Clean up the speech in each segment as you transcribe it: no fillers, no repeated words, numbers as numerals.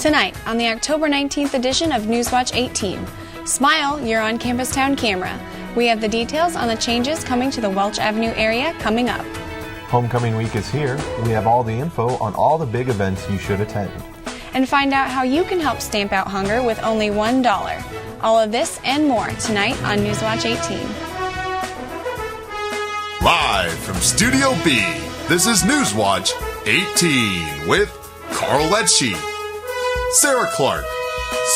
Tonight, on the October 19th edition of Newswatch 18, smile, you're on Campus Town camera. We have the details on the changes coming to the Welch Avenue area coming up. Homecoming week is here. We have all the info on all the big events you should attend. And find out how you can help stamp out hunger with only $1. All of this and more tonight on Newswatch 18. Live from Studio B, this is Newswatch 18 with Carl Lecce, Sarah Clark,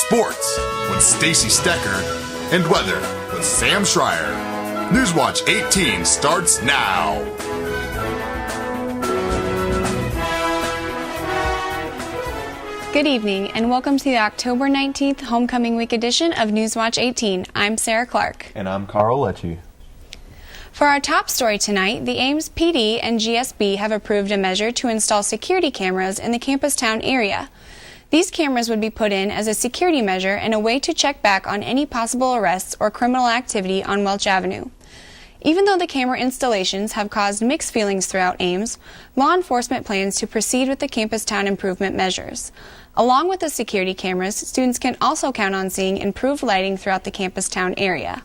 Sports with Stacy Stecker, and Weather with Sam Schreier. Newswatch 18 starts now. Good evening and welcome to the October 19th Homecoming Week edition of Newswatch 18. I'm Sarah Clark. And I'm Carl Lecce. For our top story tonight, the Ames PD and GSB have approved a measure to install security cameras in the Campus Town area. These cameras would be put in as a security measure and a way to check back on any possible arrests or criminal activity on Welch Avenue. Even though the camera installations have caused mixed feelings throughout Ames, law enforcement plans to proceed with the Campus Town improvement measures. Along with the security cameras, students can also count on seeing improved lighting throughout the Campus Town area.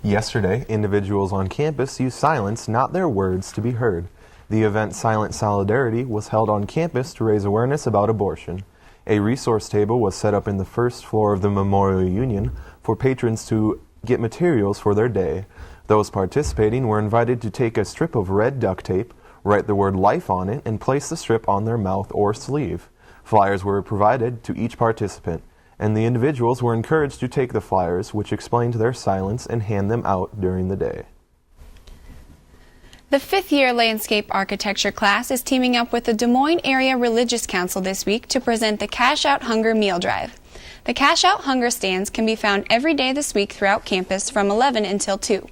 Yesterday, individuals on campus used silence, not their words, to be heard. The event Silent Solidarity was held on campus to raise awareness about abortion. A resource table was set up in the first floor of the Memorial Union for patrons to get materials for their day. Those participating were invited to take a strip of red duct tape, write the word life on it, and place the strip on their mouth or sleeve. Flyers were provided to each participant, and the individuals were encouraged to take the flyers, which explained their silence, and hand them out during the day. The fifth-year landscape architecture class is teaming up with the Des Moines Area Religious Council this week to present the Cash Out Hunger Meal Drive. The Cash Out Hunger stands can be found every day this week throughout campus from 11 until 2.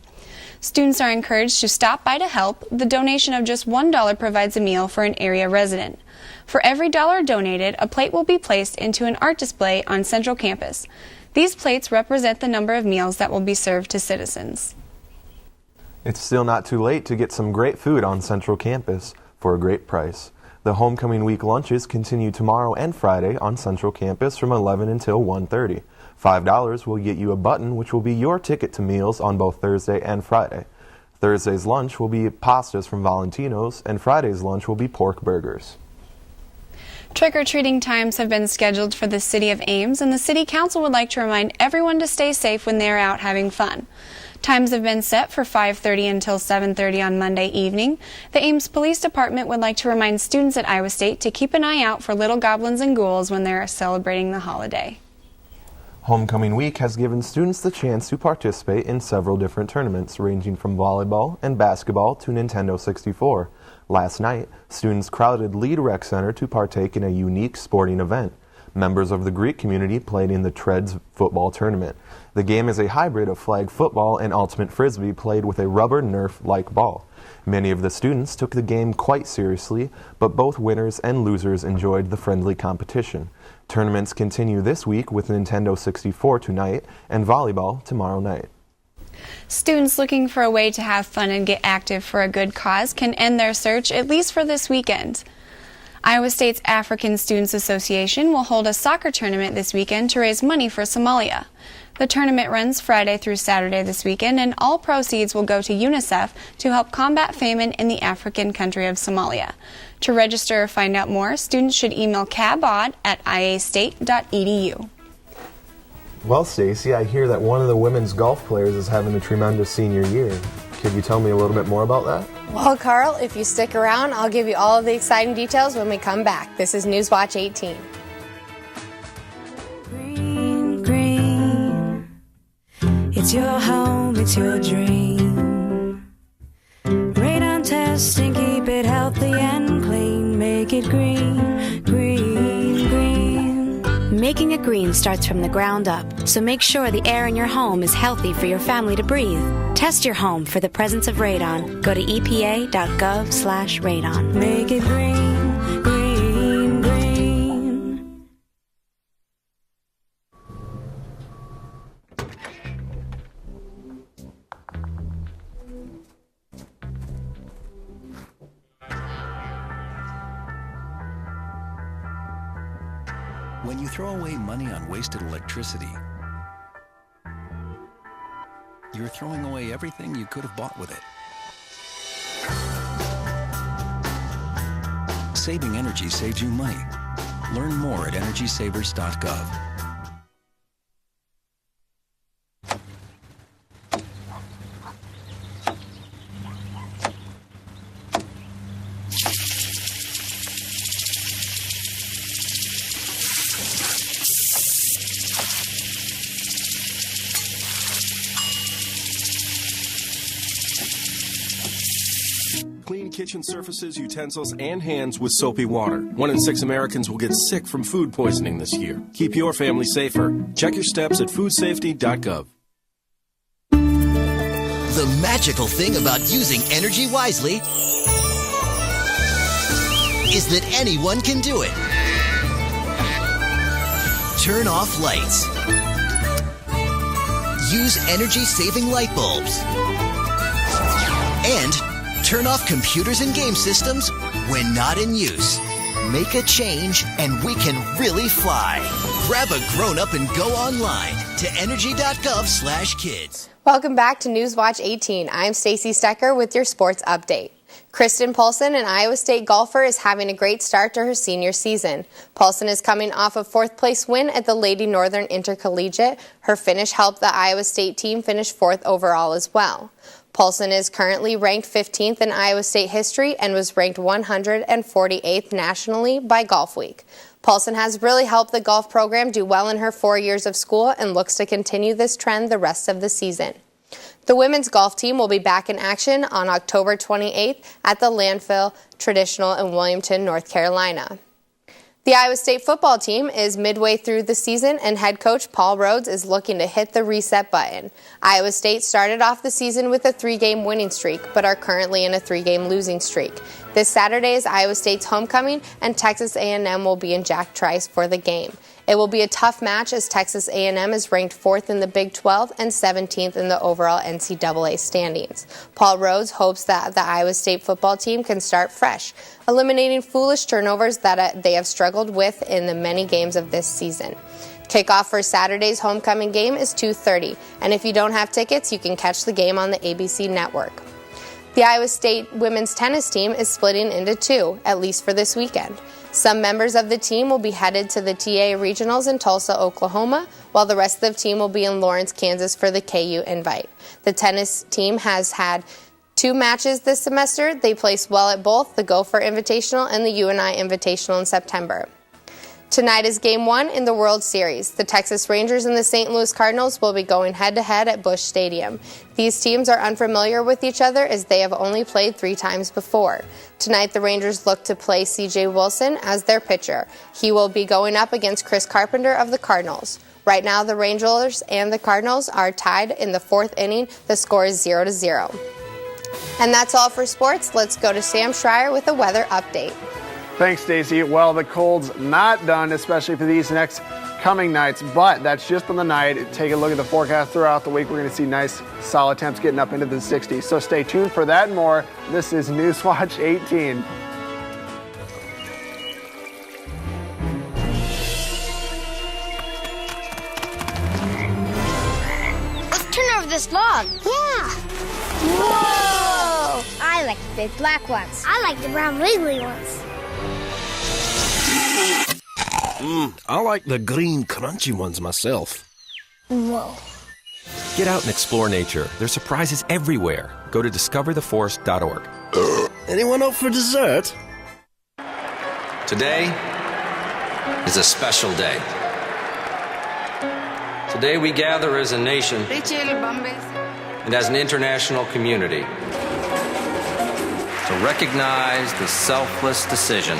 Students are encouraged to stop by to help. The donation of just $1 provides a meal for an area resident. For every dollar donated, a plate will be placed into an art display on Central Campus. These plates represent the number of meals that will be served to citizens. It's still not too late to get some great food on Central Campus for a great price. The Homecoming Week lunches continue tomorrow and Friday on Central Campus from 11 until 1:30. $5 will get you a button, which will be your ticket to meals on both Thursday and Friday. Thursday's lunch will be pastas from Valentino's, and Friday's lunch will be pork burgers. Trick-or-treating times have been scheduled for the City of Ames, and the City Council would like to remind everyone to stay safe when they are out having fun. Times have been set for 5:30 until 7:30 on Monday evening. The Ames Police Department would like to remind students at Iowa State to keep an eye out for little goblins and ghouls when they are celebrating the holiday. Homecoming Week has given students the chance to participate in several different tournaments, ranging from volleyball and basketball to Nintendo 64. Last night, students crowded Lead Rec Center to partake in a unique sporting event. Members of the Greek community played in the Treads football tournament. The game is a hybrid of flag football and ultimate frisbee played with a rubber Nerf-like ball. Many of the students took the game quite seriously, but both winners and losers enjoyed the friendly competition. Tournaments continue this week with Nintendo 64 tonight and volleyball tomorrow night. Students looking for a way to have fun and get active for a good cause can end their search at least for this weekend. Iowa State's African Students Association will hold a soccer tournament this weekend to raise money for Somalia. The tournament runs Friday through Saturday this weekend, and all proceeds will go to UNICEF to help combat famine in the African country of Somalia. To register or find out more, students should email cabod@iastate.edu. Well, Stacy, I hear that one of the women's golf players is having a tremendous senior year. Could you tell me a little bit more about that? Well, Carl, if you stick around, I'll give you all of the exciting details when we come back. This is Newswatch 18. Green, green, it's your home, it's your dream. Radon testing, keep it healthy and clean. Make it green, green, green. Making it green starts from the ground up, so make sure the air in your home is healthy for your family to breathe. Test your home for the presence of radon. Go to epa.gov/radon. Make it green, green, green. When you throw away money on wasted electricity, you're throwing away everything you could have bought with it. Saving energy saves you money. Learn more at EnergySavers.gov. Clean kitchen surfaces, utensils, and hands with soapy water. 1 in 6 Americans will get sick from food poisoning this year. Keep your family safer. Check your steps at foodsafety.gov. The magical thing about using energy wisely is that anyone can do it. Turn off lights. Use energy-saving light bulbs. And turn off computers and game systems when not in use. Make a change and we can really fly. Grab a grown-up and go online to energy.gov/kids. Welcome back to Newswatch 18. I'm Stacy Stecker with your sports update. Kristen Poulsen, an Iowa State golfer, is having a great start to her senior season. Poulsen is coming off a 4th-place win at the Lady Northern Intercollegiate. Her finish helped the Iowa State team finish 4th overall as well. Poulsen is currently ranked 15th in Iowa State history and was ranked 148th nationally by Golf Week. Poulsen has really helped the golf program do well in her 4 years of school and looks to continue this trend the rest of the season. The women's golf team will be back in action on October 28th at the Landfill Traditional in Williamton, North Carolina. The Iowa State football team is midway through the season, and head coach Paul Rhodes is looking to hit the reset button. Iowa State started off the season with a 3-game winning streak, but are currently in a 3-game losing streak. This Saturday is Iowa State's homecoming, and Texas A&M will be in Jack Trice for the game. It will be a tough match as Texas A&M is ranked 4th in the Big 12 and 17th in the overall NCAA standings. Paul Rhodes hopes that the Iowa State football team can start fresh, eliminating foolish turnovers that they have struggled with in the many games of this season. Kickoff for Saturday's homecoming game is 2:30, and if you don't have tickets, you can catch the game on the ABC network. The Iowa State women's tennis team is splitting into 2, at least for this weekend. Some members of the team will be headed to the TA Regionals in Tulsa, Oklahoma, while the rest of the team will be in Lawrence, Kansas for the KU Invite. The tennis team has had 2 matches this semester. They placed well at both the Gopher Invitational and the UNI Invitational in September. Tonight is Game 1 in the World Series. The Texas Rangers and the St. Louis Cardinals will be going head-to-head at Busch Stadium. These teams are unfamiliar with each other as they have only played 3 times before. Tonight, the Rangers look to play C.J. Wilson as their pitcher. He will be going up against Chris Carpenter of the Cardinals. Right now, the Rangers and the Cardinals are tied in the 4th inning. The score is 0-0. And that's all for sports. Let's go to Sam Schreier with a weather update. Thanks, Stacey. Well, the cold's not done, especially for these next coming nights, but that's just on the night. Take a look at the forecast throughout the week. We're going to see nice, solid temps getting up into the 60s. So stay tuned for that and more. This is Newswatch 18. Let's turn over this log. Yeah. Whoa! I like the big black ones. I like the brown wiggly ones. I like the green crunchy ones myself. Whoa. Get out and explore nature. There's surprises everywhere. Go to discovertheforest.org. Anyone up for dessert? Today is a special day. Today we gather as a nation and as an international community to recognize the selfless decision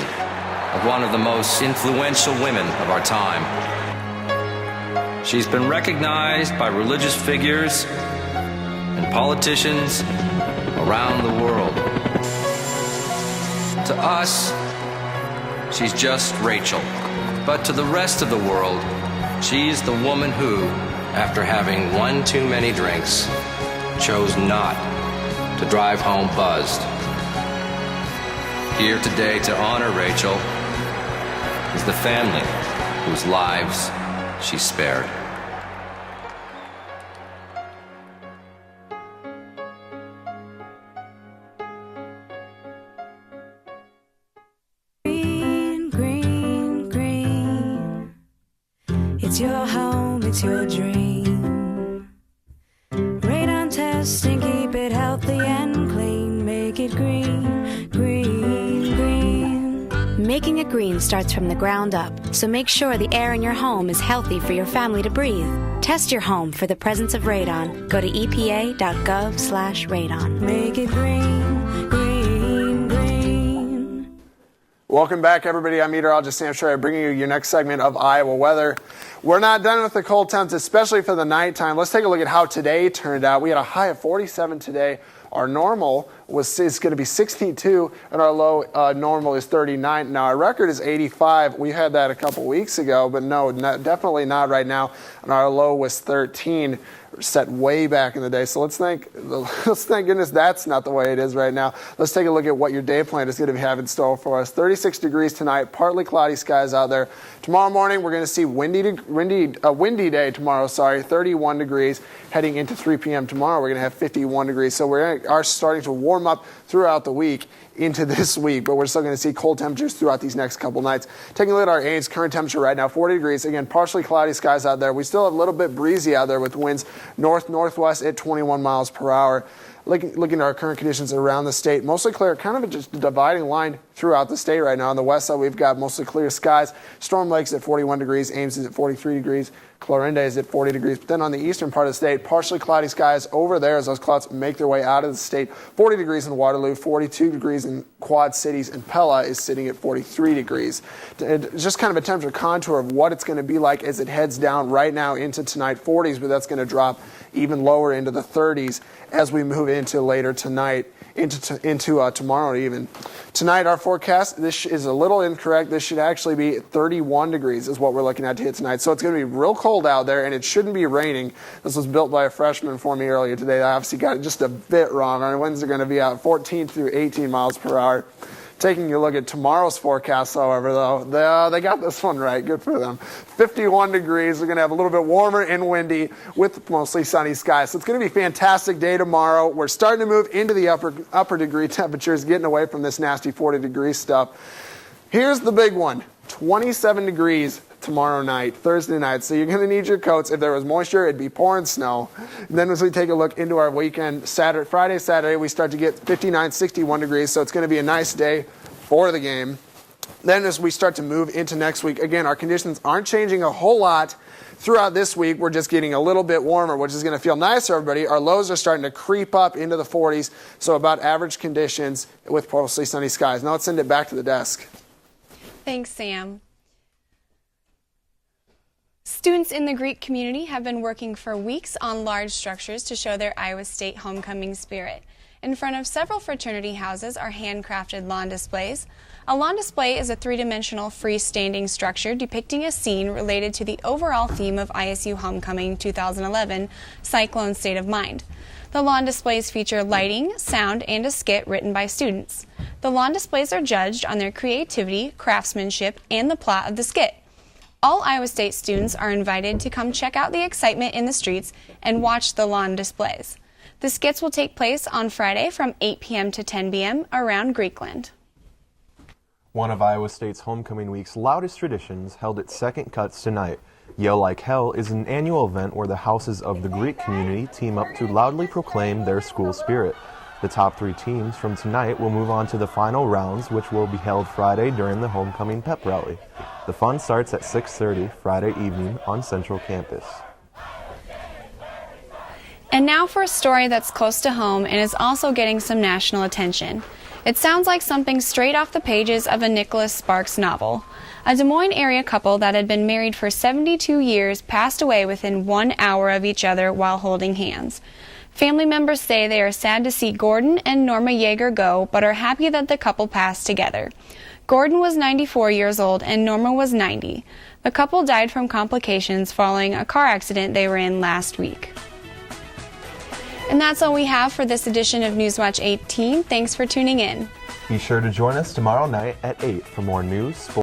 of one of the most influential women of our time. She's been recognized by religious figures and politicians around the world. To us, she's just Rachel. But to the rest of the world, she's the woman who, after having one too many drinks, chose not to drive home buzzed. Here today to honor Rachel is the family whose lives she spared. Green, green, green. It's your home, it's your dream. Radon testing, keep it healthy and clean. Make it green, green, green. Making it green starts from the ground up, so make sure the air in your home is healthy for your family to breathe. Test your home for the presence of radon. Go to epa.gov/radon. Make it green, green, green. Welcome back, everybody. I'm meteorologist Sam Schreier, bringing you your next segment of Iowa weather. We're not done with the cold temps, especially for the nighttime. Let's take a look at how today turned out. We had a high of 47 today. Our normal is going to be 62, and our low normal is 39. Now, our record is 85. We had that a couple weeks ago, but no, definitely not right now. And our low was 13, set way back in the day. So let's thank goodness that's not the way it is right now. Let's take a look at what your day plan is going to have in store for us. 36 degrees tonight, partly cloudy skies out there. Tomorrow morning, we're going to see windy day tomorrow, 31 degrees. Heading into 3 p.m. tomorrow, we're going to have 51 degrees. So we are starting to warm up throughout the week into this week, but we're still going to see cold temperatures throughout these next couple nights. Taking a look at our Ames current temperature right now, 40 degrees. Again, partially cloudy skies out there. We still have a little bit breezy out there with winds north-northwest at 21 miles per hour. Looking at our current conditions around the state, mostly clear, kind of just a dividing line throughout the state right now. On the west side, we've got mostly clear skies. Storm Lake's at 41 degrees, Ames is at 43 degrees, Clarinda is at 40 degrees. But then on the eastern part of the state, partially cloudy skies over there as those clouds make their way out of the state. 40 degrees in Waterloo, 42 degrees in Quad Cities, and Pella is sitting at 43 degrees. It's just kind of a temperature contour of what it's going to be like as it heads down right now into tonight, 40s, but that's going to drop even lower into the 30s as we move into later tonight, into tomorrow even. Tonight, our forecast, this is a little incorrect. This should actually be 31 degrees is what we're looking at to hit tonight. So it's going to be real cold out there, and it shouldn't be raining. This was built by a freshman for me earlier today. I obviously got it just a bit wrong. Our winds are going to be out 14 through 18 miles per hour. Taking a look at tomorrow's forecast, however, though, they got this one right. Good for them. 51 degrees. We're going to have a little bit warmer and windy with mostly sunny skies. So it's going to be a fantastic day tomorrow. We're starting to move into the upper degree temperatures, getting away from this nasty 40-degree stuff. Here's the big one. 27 degrees tomorrow night, Thursday night. So you're going to need your coats. If there was moisture, it'd be pouring snow. And then as we take a look into our weekend, Friday, Saturday, we start to get 59, 61 degrees. So it's going to be a nice day for the game. Then as we start to move into next week, again, our conditions aren't changing a whole lot throughout this week. We're just getting a little bit warmer, which is going to feel nice for everybody. Our lows are starting to creep up into the 40s, so about average conditions with mostly sunny skies. Now let's send it back to the desk. Thanks, Sam. Students in the Greek community have been working for weeks on large structures to show their Iowa State homecoming spirit. In front of several fraternity houses are handcrafted lawn displays. A lawn display is a three-dimensional freestanding structure depicting a scene related to the overall theme of ISU Homecoming 2011, Cyclone State of Mind. The lawn displays feature lighting, sound, and a skit written by students. The lawn displays are judged on their creativity, craftsmanship, and the plot of the skit. All Iowa State students are invited to come check out the excitement in the streets and watch the lawn displays. The skits will take place on Friday from 8 p.m. to 10 p.m. around Greekland. One of Iowa State's homecoming week's loudest traditions held its second cuts tonight. Yell Like Hell is an annual event where the houses of the Greek community team up to loudly proclaim their school spirit. The top three teams from tonight will move on to the final rounds, which will be held Friday during the homecoming pep rally. The fun starts at 6:30 Friday evening on Central Campus. And now for a story that's close to home and is also getting some national attention. It sounds like something straight off the pages of a Nicholas Sparks novel. A Des Moines area couple that had been married for 72 years passed away within 1 hour of each other while holding hands. Family members say they are sad to see Gordon and Norma Yeager go, but are happy that the couple passed together. Gordon was 94 years old and Norma was 90. The couple died from complications following a car accident they were in last week. And that's all we have for this edition of Newswatch 18. Thanks for tuning in. Be sure to join us tomorrow night at 8 for more news, sports,